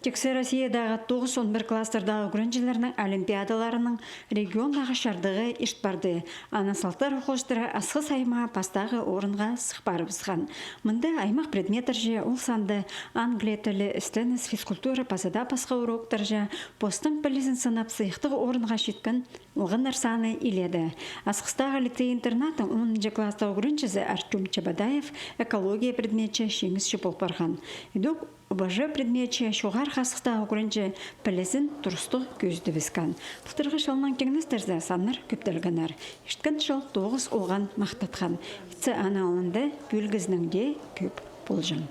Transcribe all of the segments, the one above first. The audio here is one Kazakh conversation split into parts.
Тексе Россиядағы 9-11 кластердағы күрінжілерінің олимпиадаларының региондағы шардығы ешт барды. Анасалтар оқуштыры асқы сайма пастағы орынға сықпары бізған. Мұнда аймақ предметір же ол санды Англия тілі, істеніс, физкультура, пасада пасқа уроктар же постың білізін сынап сыйықтығы орынға шеткін оғын арсаны иледі. Асқыстағы лицей-интернатын 10-шы кластағы күрінжізі Артем Чабадаев экология предметчі шеңізші болып барған. Едік УБЖ предметчі шоғар қасықтағы күрінжі пілізін тұрыстық көзді візген. Бұлтырғы шалынан кеңнестерді саннар көптелгенер. Ешткен жыл 9 оған мақтатқан. Итсі ана алынды бөлгізніңде көп болжам.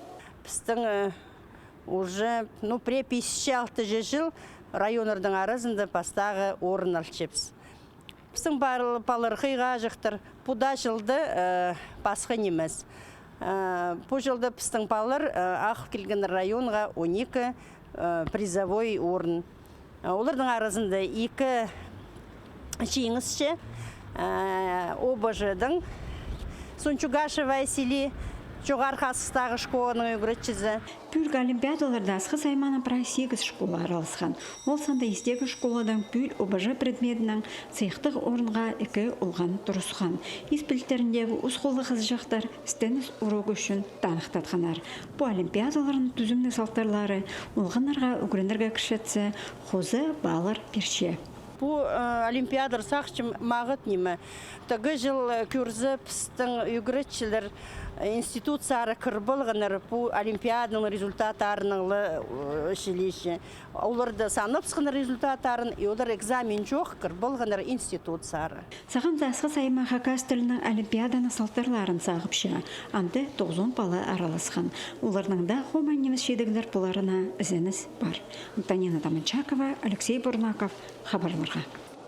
Біздің уже пре 56 жыл районырдың арасында пастағы орын алшепс. Біздің балырқиға жықтыр. Бұда жылды пасқы неміз. Бұл жылды біздің балыр ақ келген районға 12 призовой орын. Олардың арасында 2 жеңісші ОБЖ-дің Сончугашы Василий жоғар қасықтағы школаның өгіретчізі. Бүлгі олимпиадаларда асқы сайманы пра 8 школа аралысқан. Ол санда естегі школадың бүл ОБЖ предметінің цехтық орынға 2 олған тұрысқан. Испілттеріндегі ұсқолы қыз жақтар істеніс урок үшін танықтатқанар. Бұл олимпиадаларын түзімні салтарлары олғанарға үгіріндерге кіршетсі қозы балыр перше. Бұл олимпиадар сақшым мағыт немі. Тағы жыл көрзі пістің үгіретшілер институциялары кірбілгінер бұл олимпиаданың результаттарының шелеші. Оларды санып сықын результаттарын, олар экзамен жоқ кірбілгінер институциялары. Саған засқы сайма хакас тілінің олимпиаданы салтарларын сағыпшы. Анды 9 бала араласқан. Оларының да хоман неміс шедігілер бұларына ізініс бар. Антонина Таманчакова, Алексей Бурнаков, хабарларға.